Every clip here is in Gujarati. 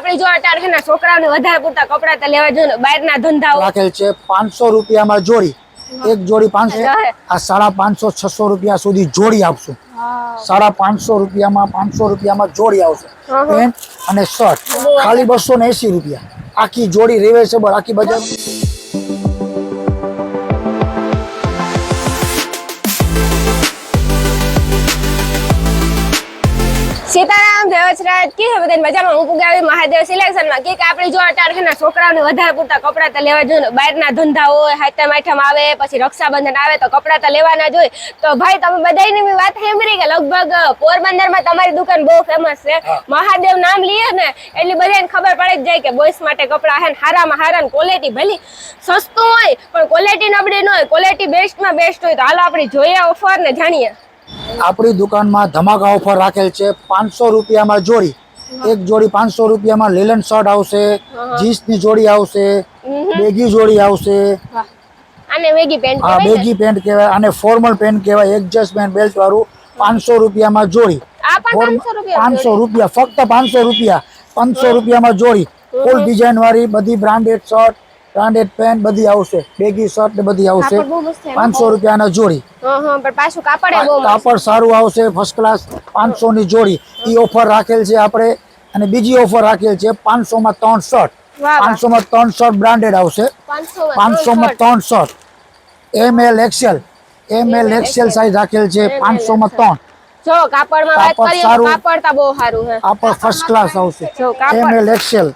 આપણી જો અત્યારે છે ને છોકરાઓને વધારે પૂરતા કપડા તો લેવા જોઈએ, બહારના ધંધાઓ રાખેલ છે 500 રૂપિયામાં જોડી, એક જોડી 500, આ 550 600 રૂપિયા સુધી જોડી આપશું. 550 રૂપિયામાં 500 રૂપિયામાં જોડી આવશે. પેન્ટ અને શર્ટ ખાલી 280 રૂપિયા, આખી જોડી રિવેશેબલ, આખી બજાર. સીતારામ, જય વચરાજ, કી હે બધાને મજામાં? હું પુગાવી મહાદેવ સિલેક્શનમાં. કે આપણી જો અત્યારે છે ને છોકરાઓને વધારે પૂરતા કપડા તો લેવા જોઈએ, બહારના ધંધા હોય, હાથમ આઠમ આવે, પછી રક્ષાબંધન આવે તો કપડા તો લેવાના જ હોય. તો ભાઈ તમે બધાની મેં વાત સાંભળી કે લગભગ પોરબંદરમાં તમારી દુકાન બહુ ફેમસ છે. મહાદેવ નામ લઈએ ને એટલે બધાને ખબર પડે જ જાય કે બોಯ್સ માટે કપડા હે, હારામાં હારા, ક્વોલિટી ભલી સસ્તું હોય પણ ક્વોલિટી નબળી ન હોય, ક્વોલિટી બેસ્ટમાં બેસ્ટ હોય. તો હાલો આપણે જોઈએ ઓફર ને જાણીએ. આપણી દુકાનમાં ધમાકા ઓફર રાખેલ છે. 500 રૂપિયામાં જોડી, એક જોડી 500 રૂપિયામાં લીલન શર્ટ આવશે, જીન્સની જોડી આવશે, બેગી જોડી આવશે. આને વેગી પેન્ટ હા, બેગી પેન્ટ કહેવાય, આને ફોર્મલ પેન્ટ કહેવાય, એડજસ્ટમેન્ટ બેલ્ટ વાળું. 500 રૂપિયામાં જોડી, 500 રૂપિયા, ફક્ત 500 રૂપિયા. 500 રૂપિયામાં જોડી, ફૂલ ડિઝાઇન વાળી બધી બ્રાન્ડેડ શર્ટ, બ્રાન્ડેડ પેન્ટ બધી આવશે, બેગી શર્ટ ને બધી આવશે. 500 રૂપિયાના જોડી. કાપડ સારું આવશે, ફર્સ્ટ ક્લાસ. 500 ની જોડી, ઈ ઓફર રાખેલ છે આપણે. અને બીજી ઓફર રાખેલ છે 500 માં 3 શર્ટ. 500 માં 3 શર્ટ બ્રાન્ડેડ આવશે. 500 માં 3 shirt, ML XL, ML XL size રાખેલ છે. 500 માં 3. જો કાપડમાં વાત કરીએ તો કાપડ તા બહુ સારું છે, કાપડ ફર્સ્ટ ક્લાસ આવશે. ML XL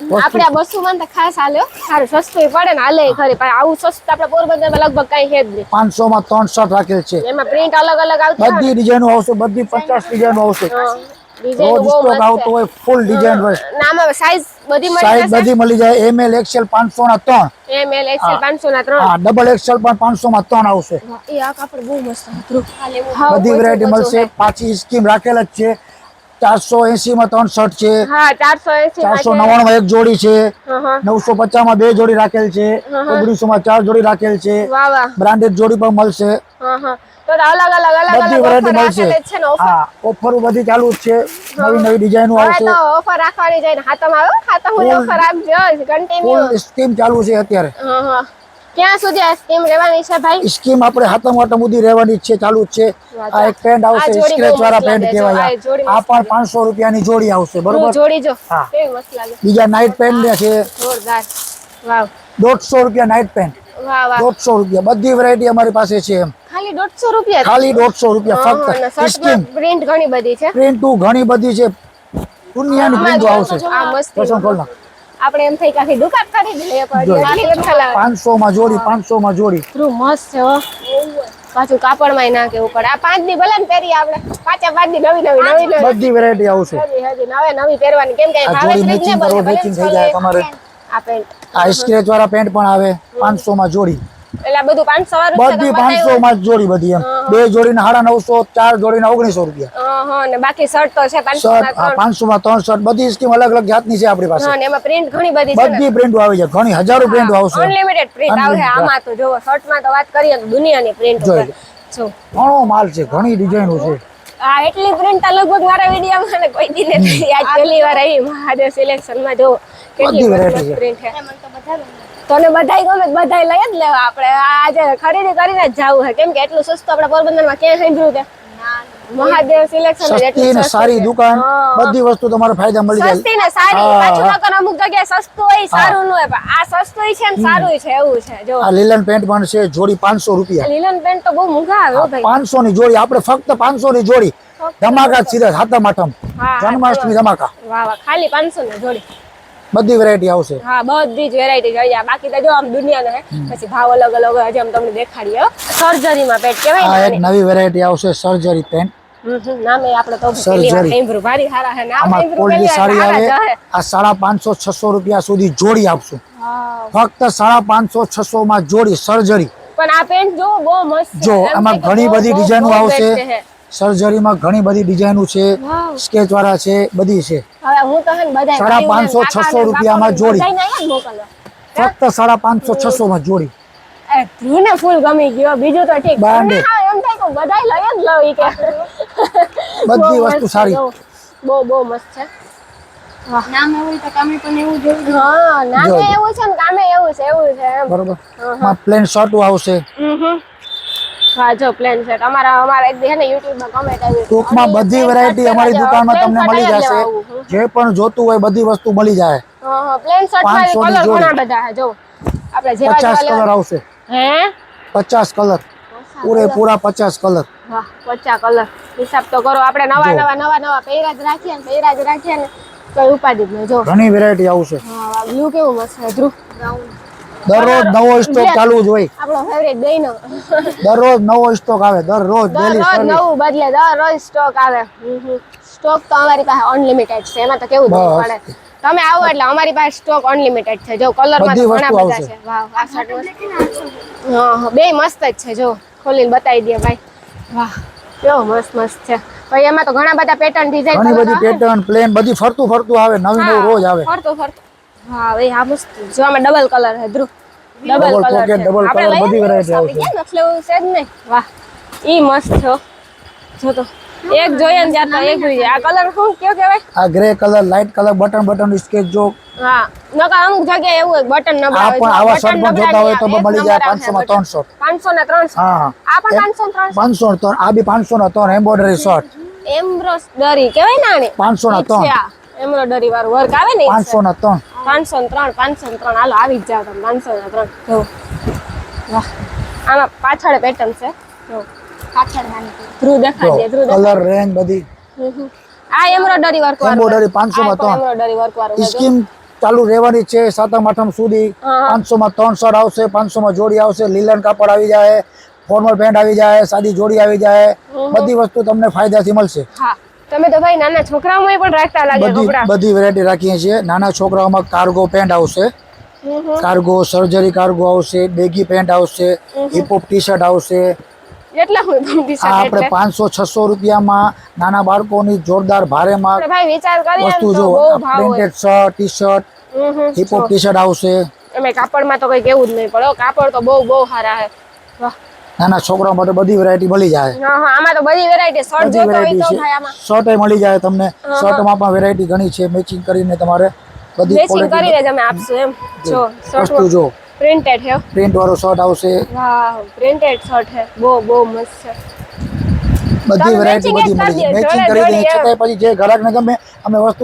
આપણે 200 માં તો ખાસ હાલ્યો, સારું સસ્તું પડે ને હાલે ખરી. પણ આવું સસ્તું આપણે પોરબંદરમાં લગભગ કઈ છે જ નહીં. 500 માં 3 શર્ટ રાખેલ છે. એમાં પ્રિન્ટ અલગ અલગ આવતી હોય, બધી ડિઝાઇનો આવશે, બધી 50 ડિઝાઇનો આવશે. ડિઝાઇન રોજ સ્ટોક આવતો હોય, ફૂલ ડિઝાઇન હોય. નામાં સાઈઝ બધી મળી સાઈઝ જશે. બધી મળી જાય. ML XL 500 ના 3. ML XL 500 ના 3. હા, ડબલ XL પણ 500 માં 3 આવશે. એ આ કાપડ બહુ મસ્ત હતું. બધી વેરાયટી મળશે. પાછી સ્કીમ રાખેલ જ છે. 480 માં 3 શર્ટ છે. હા, 480 499 માં એક જોડી છે. 950 માં 2 જોડી રાખેલ છે. 1900 માં 4 જોડી રાખેલ છે. વાહ વાહ, બ્રાન્ડેડ જોડી પણ મળશે. તો અલગ અલગ બધી વેરાયટી મળશે. છે ને ઓફર. હા, ઓફર બધી ચાલુ જ છે. નવી નવી ડિઝાઇનો આવશે. તો ઓફર રાખવાની જાય ને હાતમ આવે, હાતમ ની ઓફર આપજો કન્ટિન્યુ. ફૂલ સ્કીમ ચાલુ છે અત્યારે. ક્યાં સુધી આ સ્કીમ રહેવાની છે ભાઈ? સ્કીમ આપણે હાથમ વાટમ સુધી રહેવાની છે, ચાલુ જ છે. આ એક પેન્ટ આવશે, સ્ક્રેચ વાળા પેન્ટ કહેવાય. આ પણ 500 રૂપિયાની જોડી આવશે, બરોબર? જોડી જો હા, કેવી મસ્ત લાગે. બીજા નાઇટ પેન્ટ ને છે જોરદાર. વાવ, 150 રૂપિયા નાઇટ પેન્ટ. વાહ વાહ, 150 રૂપિયા. બધી વેરાયટી અમારી પાસે છે. એમ ખાલી 150 રૂપિયા? ખાલી 150 રૂપિયા ફક્ત. સ્કીમ પ્રિન્ટ ઘણી બધી છે. પ્રિન્ટુ ઘણી બધી છે, દુનિયાની પ્રિન્ટો આવશે. આ મસ્ત ખોલ નાખ. આપણે એમ થઈ કે આખી દુકાન ખરીદી લઈએ પણ 500 માં જોડી, 500 માં જોડી. મસ્ત છે હો. પાછું કાપડમાં ના કેવું પડે. આ 5 દી ભલે ને પહેરી આપણે, પાછા 5 દી નવી બધી વેરાયટી આવશે. નવી પહેરવાની. કેમ કે આ ભાવે જોડી મેચિંગ કરો, મેચિંગ થઈ જાય તમારે. આ પેન્ટ, આ સ્ક્રેચ વાળા પેન્ટ પણ આવે 500 માં જોડી. એટલે આ બધું 500 વાળું બધી 500 માં જ જોડી. બધી એમ 2 જોડીના 950, 4 જોડીના 1900 રૂપિયા. ને બાકી શર્ટ તો છે 500 માં 500 માં 3 શર્ટ. બધી સ્કીમ અલગ અલગ જાતની છે આપણી પાસે. ને એમાં પ્રિન્ટ ઘણી બધી છે. બધી પ્રિન્ટ આવી જાય, ઘણી હજારો પ્રિન્ટ આવશે. અનલિમિટેડ પ્રિન્ટ આવે. આમાં તો જો શર્ટ માં તો વાત કરીએ તો દુનિયાની પ્રિન્ટ છે. ઘણો માલ છે, ઘણી ડિઝાઇનો છે. આ એટલી પ્રિન્ટ લગભગ મારા વિડિયોમાં ને કોઈ દી નથી. આજ પહેલી વાર આવી મહાદેવ સિલેક્શનમાં. જો કેટલી મસ્ત પ્રિન્ટ છે. તને બધાય ગમે, બધાય લઈ જ લેવા. આપણે આજે ખરીદી કરીને જ જાવું છે. કેમ કે એટલું સસ્તું આપણે પોરબંદરમાં ક્યાં સાંભળ્યું છે? મહાદેવ સિલેક્શન. સસ્તી ને સારી દુકાન, બધી વસ્તુ તમારે ફાયદા મળી જાય. સસ્તી ને સારી. પાછું નકર અમુક જગ્યાએ સસ્તું હોય, સારું ન હોય, પણ આ સસ્તું છે ને સારું છે, એવું છે. જો આ લીલન પેન્ટ પણ છે, જોડી 500 રૂપિયા. લીલન પેન્ટ તો બહુ મોંઘા આવે ભાઈ. 500 ની જોડી. આપણે ફક્ત 500 ની જોડી. ધમાકા સીધા હાથમ આઠમ, જન્માષ્ટમી ધમાકા. વાહ વાહ, ખાલી 500 ની જોડી. બધી વેરાયટી આવશે. હા, બધી જ વેરાયટી જોઈએ. બાકી તો જો આમ દુનિયાનો હે. પછી ભાવ અલગ અલગ હજી આમ તમને દેખાડીએ. સર્જરીમાં પેન્ટ કહેવાય ને. આ એક નવી વેરાયટી આવશે, સર્જરી પેન્ટ. નામે આપણે તો પહેલી વાર સાંભળ્યું. ભારી સારા છે. નામ આમાં ક્વોલિટી સારી આવે. આ 550 600 રૂપિયા સુધી જોડી આપશું. ફક્ત 550 600 માં જોડી સર્જરી. પણ આ પેન્ટ જો બહુ મસ્ત છે. જો આમાં ઘણી બધી ડિઝાઇનો આવશે. સર્જરીમાં ઘણી બધી ડિઝાઇનો છે, સ્કેચ વાળા છે, બધી છે. હવે હું તો હે ને બધાય 550 600 રૂપિયામાં જોડી. ફક્ત 550 600 માં જોડી. એ ધ્રુને ફૂલ ગમી ગયો. બીજું તો ઠીક. બ્રાન્ડેડ. એમ થાય કે બધાય લઈ જ લઉં કે. બધી વસ્તુ સારી. બહુ મસ્ત છે. વાહ. નામ એવું તો કામે પણ એવું જોયું. હા નામે જો. એવું છે ને કામે એવું છે એમ. બરોબર માં પ્લેન શર્ટ આવશે. હા જો પ્લેન શર્ટ અમારા એક દી હે ને YouTube માં કમેન્ટ આવી ટૂંકમાં બધી વેરાયટી અમારી દુકાનમાં તમને મળી જશે. જશે જે પણ જોતું હોય બધી વસ્તુ મળી જાય. હા પ્લેન શર્ટ માં 500 ની કલર જોડી. ઘણા બધા છે જો આપણે જેવા 50 જેવા કલર લેવા આવશે. હે 50 કલર પૂરેપૂરા 50 કલર. વાહ 50 કલર હિસાબ તો કરો આપણે જો. નવા પહેર્યા જ રાખીએ ને તો ઉપાડી જ ન જો ઘણી વેરાયટી આવશે. હા બ્લુ કેવું મસ્ત છે ધ્રુવ દરરોજ નવો સ્ટોક ચાલુ જ હોય. આપણો ફેવરેટ દઈનો દરરોજ નવો સ્ટોક આવે દરરોજ ડેલી દરરોજ સર્વિસ. નવું બદલે દરરોજ સ્ટોક આવે સ્ટોક તો અમારી પાસે અનલિમિટેડ છે એમાં તો કેવું દેવું બસ પડે તમે આવો એટલે અમારી પાસે સ્ટોક અનલિમિટેડ છે જો કલરમાં તો બધી ઘણા વસ્તુ બધા આવશે. છે વાહ આ શર્ટ મસ્ત હા બે મસ્ત જ છે જો ખોલીને બતાવી દે ભાઈ વાહ કેવો મસ્ત છે ભાઈ એમાં તો ઘણા બધા પેટર્ન ડિઝાઇન ઘણી કલર બધી આવે ને પેટર્ન પ્લેન બધી ફરતું આવે નવી નવું રોજ આવે. ફરતો હા ભાઈ આ મસ્ત જો આમાં ડબલ કલર છે ધ્રુવ ડબલ કલર પોકેટ છે ડબલ આપણે કલર લઈએ બધી ને વેરાયટી આપણી આવશે. ક્યાં નથી લેવું છે જ નહીં વાહ ઈ મસ્ત છો જો તો એક જોઈએ ને ત્યાં તો એક જોઈએ આ કલર શું કયો કહેવાય આ grey colour light colour button sketch જો. હા નકર અમુક જગ્યાએ એવું હોય બટન નબળા આ હોય પણ જો આવા બટન શર્ટ પણ નબળા જોતા હોય નહીં તો આવે, એક મળી જાય નંબર આવશે 500 માં 300. 500 ને 300 હા આ પણ 500 300 500 3 આ બી 500 ના 3 એમ્બ્રોઇડરી શર્ટ એમ્બ્રોઇડરી કહેવાય ને આને 500 ના 3 એમ્બ્રોઇડરી વાળું વર્ક આવે ને 500 ના 3 503 હાલો આવી જ જાવ તમે 503 જો વાહ આમાં પાછળ પેટર્ન છે જો પાછળ નાની ધ્રુવ જો દેખાડે ધ્રુવ કલર રેન્જ બધી આ એમ્બ્રોઇડરી વર્ક વાળું એમ્બ્રોઇડરી 500 માં 3 એમ્બ્રોઇડરી વર્ક વાળું છે જો સ્કીમ ચાલુ રહેવાની છે 7મ 8મ સુધી. હા. 500 માં 3 શર્ટ આવશે 500 માં જોડી આવશે લીલન કાપડ આવી જાય ફોર્મલ પેન્ટ આવી જાય સાદી જોડી આવી જાય બધી વસ્તુ તમને ફાયદાથી મળશે. હા તમે તો ભાઈ નાના છોકરાઓમાં પણ રાખતા લાગે કપડા બધી વેરાયટી રાખીએ છીએ નાના છોકરાઓમાં કાર્ગો પેન્ટ આવશે કાર્ગો સર્જરી કાર્ગો આવશે બેગી પેન્ટ આવશે હિપહોપ ટી શર્ટ આવશે. એટલા હું ટી આ શર્ટ આપણે એટલે 500-600 રૂપિયામાં નાના બાળકોની જોરદાર ભારેમાં આપણે ભાઈ વિચાર કરીએ ને વસ્તુ તો જો બહુ ભાવ હોય printed shirt T shirt hip-hop T shirt આવશે. અમે કાપડમાં તો કઈ કેવું જ નહીં પડે કાપડ તો બહુ સારા હે વાહ નાના છોકરાઓ માટે બધી વેરાયટી મળી જાય. હા આમાં તો બધી વેરાયટી શર્ટ બધી જોતો હોય વેરાયટી તો છે ભાઈ આમાં શર્ટ મળી જાય તમને શર્ટમાં પણ વેરાયટી ઘણી છે મેચિંગ કરીને તમારે બધી મેચિંગ ક્વોલિટી કરીને જ અમે આપશું એમ જો શર્ટ વસ્તુ જો પ્રિન્ટેડ છે પ્રિન્ટ વાળો શર્ટ આવશે વાહ પ્રિન્ટેડ શર્ટ છે બહુ મસ્ત છે બધી તમે વેરાયટી મેચિંગ જ બધી કરી મળી દો જાય મેચિંગ જોડે કરી જોડી દઈએ એમ છતાંય પછી જે ગ્રાહકને ગમે અમે વસ્તુ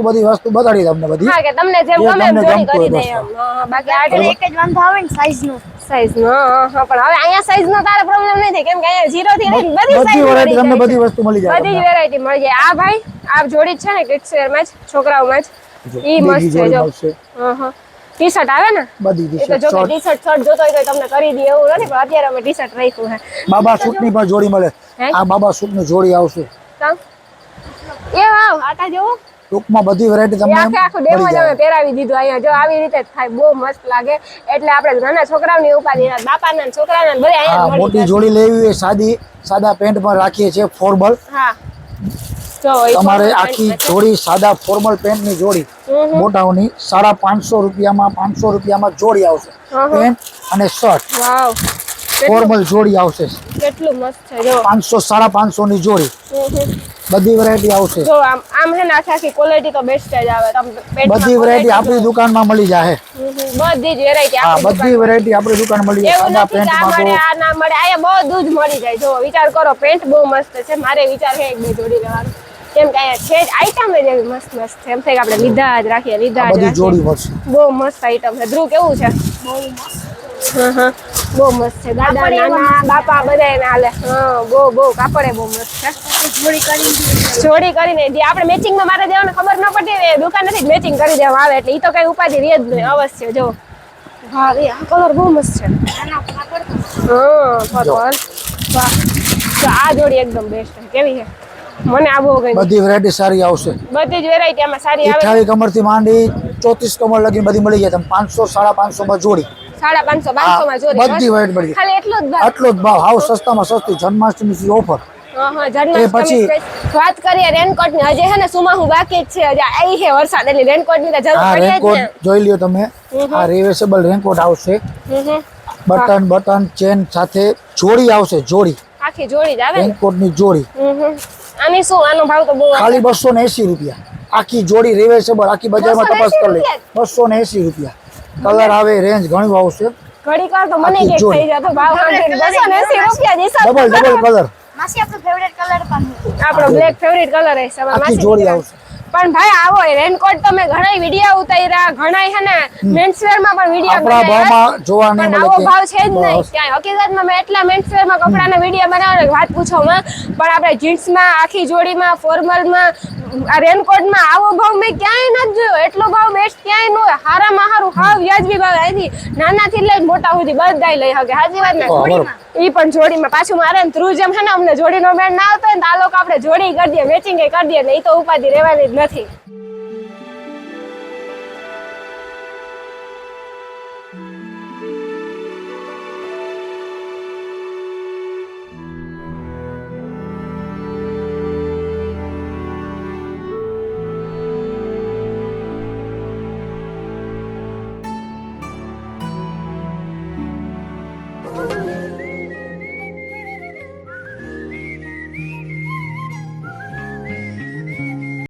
બતાડી તમને બધી હા કે તમને જેમ જે ગમે એમ તમને જોડી ગમતું કરી હોય દે બસ. એમ હા, બાકી આ એટલે એક જ વાંધો આવે ને સાઈઝ નો સાઈઝ નો હા પણ હવે અહીંયા સાઈઝ નો તારે પ્રોબ્લેમ નહીં થાય કેમ કે અહીંયા 0 થી લઈને બધી સાઈઝ વેરાયટી તમને મળી જાય બધી વસ્તુ મળી જાય બધી જ તમને વેરાયટી મળી જાય આ ભાઈ આ જોડી જ છે ને કિડ્સ વેર માં જ છોકરાઓમાં જો જ ઈ બેગી મસ્ત છે જોડી જો મળશે હા ટી શર્ટ આવે ને બધી ટી એ તો જો કે ટી શર્ટ શર્ટ જોતો હોય તો તમને કરી દે એવું નથી પણ અત્યારે અમે ટી શર્ટ રાખ્યું છે બાબા સૂટની પણ જોડી મળે હે આ બાબા સૂટની જોડી આવશે કામ એ વાવ આટા જેવો ટૂંકમાં બધી વેરાયટી એ તમને આખે આખું ડેમો મળી જ અમે જાય. પહેરાવી દીધું અહીંયા જો આવી રીતે જ થાય બહુ મસ્ત લાગે એટલે આપણે નાના છોકરાઓની ઉપાધિ બાપાના ને છોકરાના ને બધા અહીંયા હા જ મળી મોટી જશે જોડી લેવી હોય સાદા પેન્ટ પણ રાખીએ છીએ ફોર્મલ હા જો એ તમારે formal આખી pant માં છે. જોડી સાદા ફોર્મલ પેન્ટની જોડી મોટાઓની 550 રૂપિયામાં 500 રૂપિયામાં જોડી આવશે પેન્ટ અને શર્ટ વાવ ફોર્મલ જોડી આવશે કેટલું મસ્ત છે જો 500 550 ની જોડી બધી વેરાયટી આવશે જો આમ હે ને આખી ક્વોલિટી તો બેસ્ટ જ આવે તમે પેટમાં બધી વેરાયટી quality આપણી દુકાનમાં મળી જાય. બધી જ વેરાયટી હા આપણી બધી વેરાયટી આપણી દુકાન મળી જાય એવું સાદા નથી કે આ પેન્ટમાં મળે તો આ ના મળે અહીંયા બધું જ મળી જાય જો વિચાર કરો પેન્ટ બહુ મસ્ત છે મારે વિચાર છે એક બે જોડી લેવાનો કેમ કે અહીંયા છે જ આઈટમ જ એવી મસ્ત છે એમ થાય કે આપણે લીધા જ રાખીએ આ બધી જોડી મળશે. બહુ મસ્ત આઈટમ છે ધ્રુવ કેવું છે હા બહુ મસ્ત છે દાદા નાના બાપા બધા એને હાલે હા બહુ કાપડે બહુ મસ્ત છે જોડી કરીને જે આપણે મેચિંગમાં મારે દેવાને ખબર ન પડતી ને દુકાનેથી જ મેચિંગ કરી દેવા આવે એટલે એ તો કઈ ઉપાધિ રહે જ નહીં અવશ્ય જો હા એ આ કલર બહુ મસ્ત છે હા પર્પલ વાહ તો આ જોડી એકદમ બેસ્ટ છે કેવી છે મને આ બહુ ગમી બધી વેરાયટી સારી આવશે બધી જ વેરાયટી આમાં સારી આવે 28 કમરથી માંડી 34 કમર લગી બધી મળી જાય તમે 500 550 માં જોડી 550 હા, 500 માં જોડી બધી વેરાયટી મળી ખાલી એટલું જ ભાવ આટલો જ ભાવ હાવ સસ્તામાં સસ્તી જન્માષ્ટમી ઓફર હા એ જન્માષ્ટમી પછી વાત કરીએ રેનકોટ ની હજી હે ને સુમાહુ બાકી જ છે હજી આવી છે વરસાદ એટલે રેનકોટ ની તો જરૂર આ પડે જ રેનકોટ જોઈ લ્યો તમે આ રિવેશેબલ રેનકોટ આવશે ને બટન ચેન સાથે જોડી આવશે જોડી આખી જોડી જ આવે ને રેનકોટ ની જોડી આની શું આનો ભાવ તો બહુ ખાલી 280 રૂપિયા આખી જોડી રિવેસેબલ, આખી બજારમાં તપાસ કરી લે, 280 રૂપિયા. કલર આવે, રેન્જ ઘણું આવશે. ઘડી કર તો મને આખી કેક જોડી. થઈ જતો ભાવ સાંભળીને 280 રૂપિયા જ હિસાબ ડબલ કરો. ડબલ કલર, માસી આપણો ફેવરેટ કલર પણ છે. આપણો બ્લેક ફેવરિટ કલર છે તમારા આખી માસી જોડી દીકરા. આવશે. પણ ભાઈ આવો રેનકોટ તમે ઘણા વિડિયો ઉતાર્યા, ઘણા હે ને મેન્સવેર માં પણ વિડિયો આપણા ભાવમાં જોવા નહીં પણ મળે આવો કે ભાવ છે જ નહીં બસ. ક્યાંય. હકીકતમાં મેં એટલા મેન્સવેર માં કપડાના વિડિયો બનાવ્યા વાત પૂછો માં, પણ આપણે જીન્સ માં, આખી જોડીમાં, ફોર્મલ માં, આ રેનકોટ માં આવો ભાવ મેં ક્યાંય નથી જોયો. એટલો ભાવ બેસ્ટ ક્યાંય ન હોય. હારામાં હારું હાવ વ્યાજબી ભાવ આથી નાનાથી લઈને મોટા સુધી બધાય લઈ શકે. સાચી વાત ને? બરાબર. ઈ પણ જોડીમાં પાછું મારે ને થ્રુ જેમ છે ને અમને જોડીનો મેળ ના આવતો હોય ને તો આ લોકો આપણે જોડી કરી દઈએ, મેચિંગ કરી દઈએ ને ઈ તો ઉપાધિ રહેવાની જ નથી.